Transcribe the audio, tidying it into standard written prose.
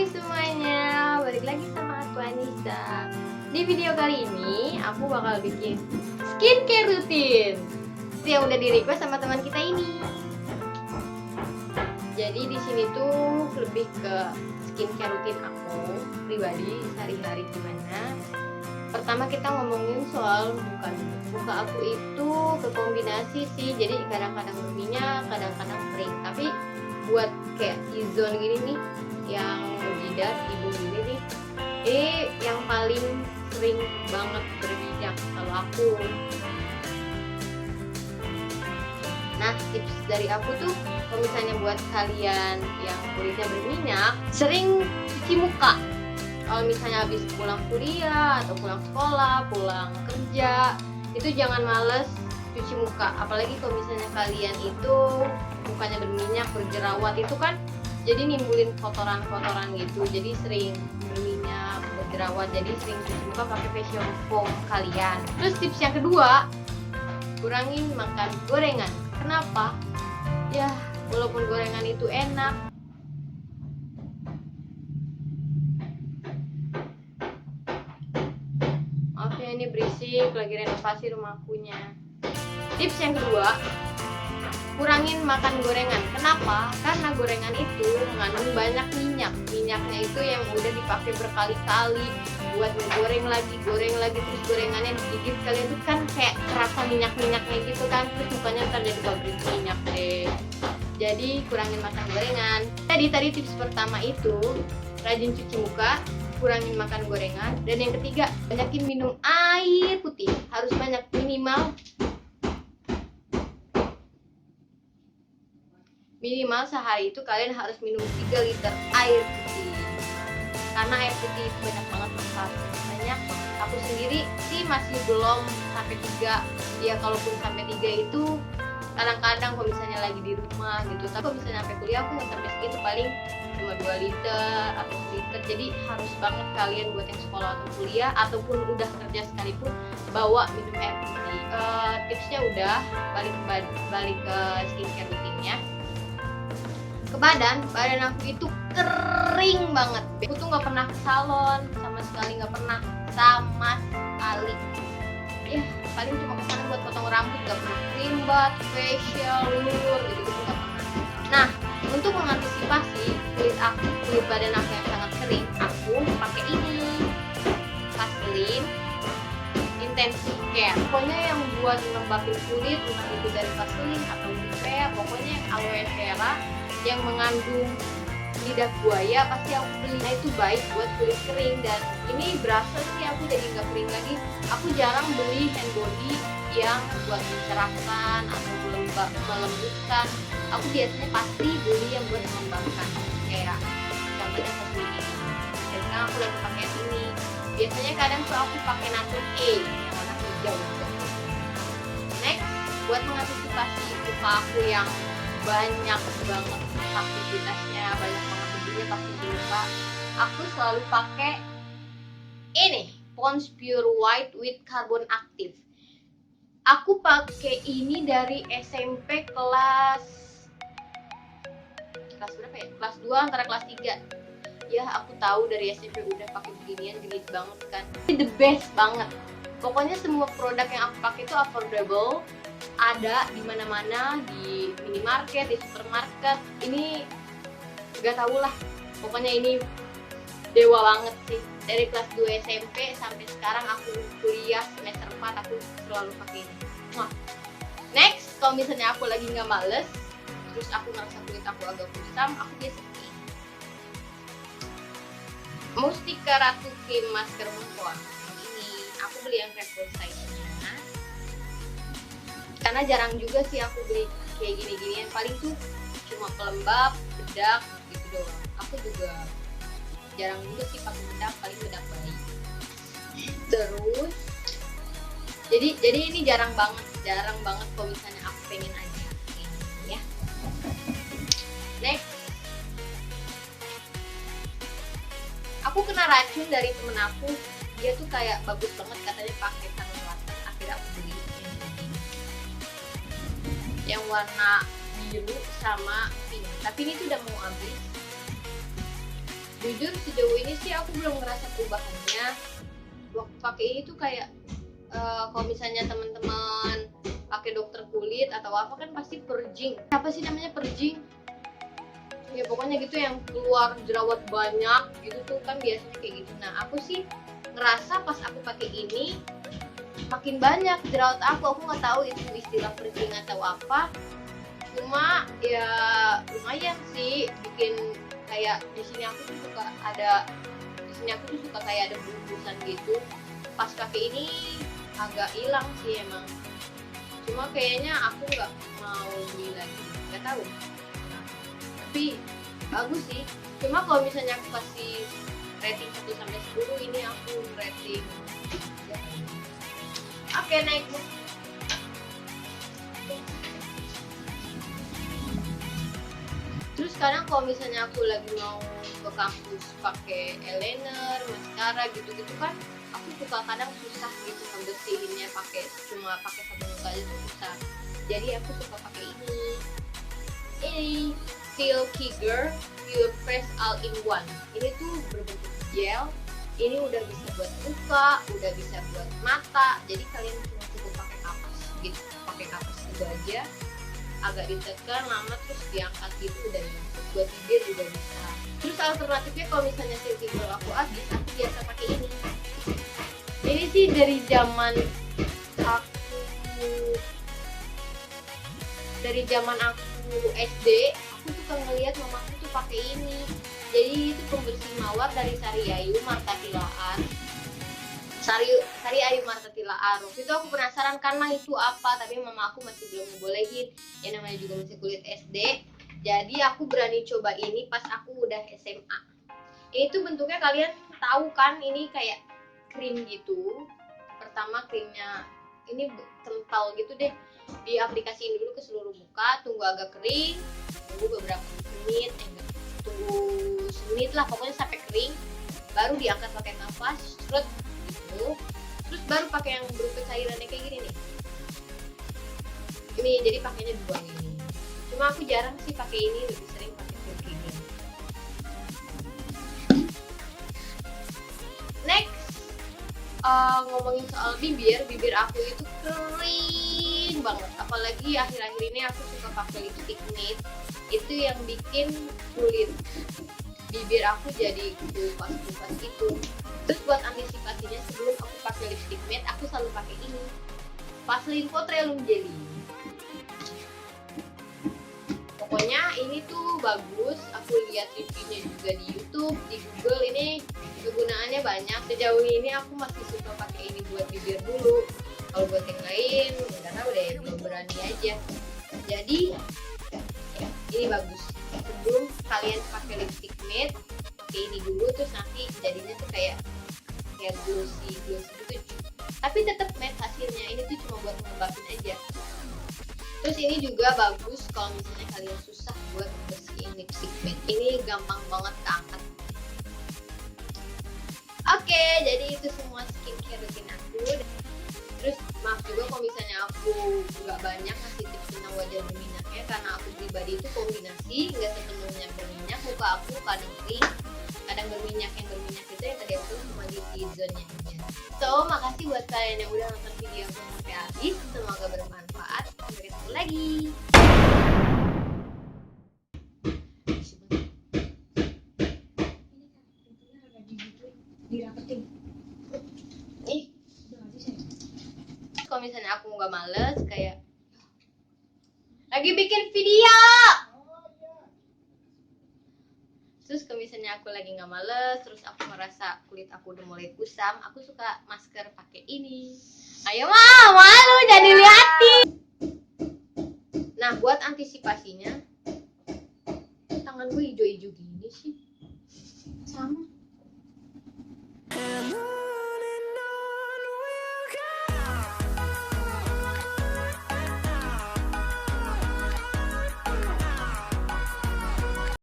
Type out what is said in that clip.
semuanya, balik lagi sama aku Anissa. Di video kali ini aku bakal bikin skincare rutin yang udah di request sama teman kita ini. Jadi di sini tuh lebih ke skincare rutin aku pribadi sehari-hari gimana. Pertama kita ngomongin soal muka aku itu kekombinasi sih, jadi kadang-kadang berminyak, kadang-kadang kering. Tapi buat kayak T-zone gini nih, yang jidat hidung gini nih, ini yang paling sering banget berminyak kalau aku. Nah, tips dari aku tuh kalau misalnya buat kalian yang kulitnya berminyak, sering cuci muka. Kalau misalnya habis pulang kuliah atau pulang sekolah, pulang kerja, itu jangan males cuci muka. Apalagi kalau misalnya kalian itu mukanya berminyak, berjerawat, itu kan jadi nimbulin kotoran-kotoran gitu. Jadi sering berminyak, berjerawat, jadi sering cuci muka pakai facial foam kalian. Terus tips yang kedua, kurangin makan gorengan. Kenapa? Ya, walaupun gorengan itu enak, maafnya ini berisik, lagi renovasi rumah akunya. Tips yang kedua, kurangin makan gorengan. Kenapa? Karena gorengan itu mengandung banyak minyak. Minyaknya itu yang udah dipakai berkali-kali buat goreng lagi, terus gorengannya digigit kalian tuh kan kayak kerasa minyak-minyaknya gitu kan, terus mukanya ntar jadi pabrik minyak deh. Jadi kurangin makan gorengan. Tadi tips pertama itu rajin cuci muka, kurangin makan gorengan, dan yang ketiga banyakin minum air putih. Harus banyak, minimal sehari itu kalian harus minum 3 liter air putih, karena air putih itu banyak banget manfaatnya. Aku sendiri sih masih belum sampai 3, ya kalaupun sampai 3 itu kadang-kadang kalau misalnya lagi di rumah gitu. Tapi kalau misalnya sampai kuliah aku nggak sampai segitu, paling cuma 2 liter atau 1 liter. Jadi harus banget kalian buat yang sekolah atau kuliah ataupun udah kerja sekalipun bawa minum air putih. Tipsnya udah, balik ke skincare rutinnya. Ke badan aku itu kering banget. Aku tuh nggak pernah ke salon sama sekali, nggak pernah sama sekali. Ya paling cuma kesana buat potong rambut, nggak pernah cream bath, facial, lulur gitu nggak pernah. Nah, untuk mengantisipasi kulit badan aku yang sangat kering, aku pakai ini, Vaseline Intensive Care. Pokoknya yang buat ngelembakin kulit, entah itu dari Vaseline atau Nivea, pokoknya yang aloe vera yang mengandung lidah buaya pasti aku beli. Nah, itu baik buat kulit kering, dan ini berasa sih aku jadi nggak kering lagi. Aku jarang beli hand body yang buat mencerahkan atau melembutkan. Aku biasanya pasti beli yang buat mengembangkan, kayak contohnya seperti ini. Dan sekarang aku lagi pakai yang ini. Biasanya kadang tuh aku pakai Natur A warna hijau gitu. Next, buat mengantisipasi muka aku yang banyak banget aktivitasnya, banyak banget debunya pasti di muka, aku selalu pakai ini, Pond's Pure White with Carbon Active. Aku pakai ini dari SMP kelas berapa ya? Kelas 2 antara kelas 3. Ya, aku tahu dari SMP udah pakai beginian, genit banget kan. Ini the best banget. Pokoknya semua produk yang aku pakai itu affordable, ada di mana-mana, di minimarket, di supermarket. Ini gak tau lah, pokoknya ini dewa banget sih. Dari kelas 2 SMP sampai sekarang aku kuliah semester 4 aku selalu pakai ini. Wah. Next, kalau misalnya aku lagi nggak males, terus aku ngerasa kulit aku agak kusam, aku biasa pakai Mustika Ratu Cream Masker Muncul. Ini aku beli yang travel size-nya, karena jarang juga sih aku beli kayak gini-ginian. Paling tuh cuma pelembab, bedak gitu doang. Aku juga jarang juga sih pakai bedak, paling bedak bayi. Terus jadi ini jarang banget kalau misalnya aku pengen aja kayak gini ya. Next, aku kena racun dari temen aku. Dia tuh kayak bagus banget katanya pakai tangan water. Akhirnya aku beli yang warna biru sama pink, tapi ini tuh udah mau habis. Jujur sejauh ini sih aku belum ngerasa perubahannya. Waktu pakai ini tuh kayak kalau misalnya teman-teman pakai dokter kulit atau apa kan pasti purging. Apa sih namanya purging? Ya pokoknya gitu yang keluar jerawat banyak gitu tuh kan biasanya kayak gitu. Nah aku sih ngerasa pas aku pakai ini makin banyak jerawat aku nggak tahu itu istilah purging atau apa. Cuma ya lumayan sih bikin kayak di sini aku tuh suka kayak ada bumbusan gitu. Pas pakai ini agak hilang sih emang. Cuma kayaknya aku nggak mau beli lagi, nggak tahu. Tapi bagus sih. Cuma kalau misalnya aku kasih rating 1 sampai 10, ini aku rating. Oke, next. Terus sekarang kalau misalnya aku lagi mau ke kampus pakai eyeliner, mascara gitu-gitu kan, aku suka kadang susah gitu ngebersihinnya cuma pakai sabun muka aja tuh susah. Jadi aku suka pakai ini Silky Girl Pure Fresh All in One. Ini tuh berbentuk gel. Ini udah bisa buat muka, udah bisa buat mata. Jadi kalian cuma cukup pakai kapas gitu, pakai kapas itu aja. Agak ditekan lama terus diangkat gitu udah nyampe. Buat bibir juga bisa. Terus alternatifnya kalau misalnya Silky Girl aku habis, aku biasa pakai ini. Ini sih dari zaman aku SD, aku suka ngeliat mamaku tuh pakai ini. Jadi itu pembersih mawar dari Sari Ayu Marta Tilaar. Sari Ayu Marta Tilaar. Waktu itu aku penasaran karena itu apa, tapi mama aku masih belum ngebolehin. Yang namanya juga masih kuliah SD. Jadi aku berani coba ini pas aku udah SMA. Ini tuh bentuknya kalian tahu kan, ini kayak krim gitu. Pertama krimnya ini kental gitu deh. Diaplikasiin dulu ke seluruh muka, tunggu agak kering, tunggu beberapa menit, tunggu semenit lah pokoknya sampai kering. Baru diangkat pakai kapas, gitu. Terus baru pakai yang berupa cairannya kayak gini nih. Ini jadi pakainya dua ini. Cuma aku jarang sih pakai ini, lebih sering pakai Silky Girl. Next, ngomongin soal bibir aku itu kering banget. Apalagi akhir-akhir ini aku suka pakai lipstick matte. Itu yang bikin kulit bibir aku jadi kupas-kupas gitu. Terus buat antisipasinya sebelum aku pakai lipstick matte, aku selalu pakai ini, Vaseline Petroleum Jelly. Pokoknya ini tuh bagus. Aku lihat reviewnya juga di YouTube, di Google. Ini kegunaannya banyak. Sejauh ini aku masih suka pakai ini buat bibir dulu. Kalau buat yang lain, karena udah belum berani aja. Jadi ini bagus. Sebelum kalian pakai lipstick matte, pakai ini dulu, terus nanti jadinya tuh kayak glossy gitu. Tapi tetap matte hasilnya. Ini tuh cuma buat ngelembapin aja. Terus ini juga bagus kalau misalnya kalian susah buat bersihin lipstick matte. Ini gampang banget keangkat. Oke, jadi itu semua skincare rutin aku. Terus maaf juga kalau misalnya aku nggak banyak ngasih tips tentang wajah berminyaknya, karena aku pribadi itu kombinasi, nggak sepenuhnya berminyak. Muka aku kadang kering, kadang berminyak. Yang berminyak itu yang tadi aku cuma di T-zone-nya aja. So, makasih buat kalian yang udah nonton video aku sampai habis. Semoga bermanfaat. Sampai ketemu lagi. Dirapetin. Kalau misalnya aku nggak males, kayak lagi bikin video. Terus kalau misalnya aku lagi nggak males, terus aku merasa kulit aku udah mulai kusam, aku suka masker pakai ini. Ayo malu jadi liatin. Nah buat antisipasinya, tangan gue hijau-hijau gini sih.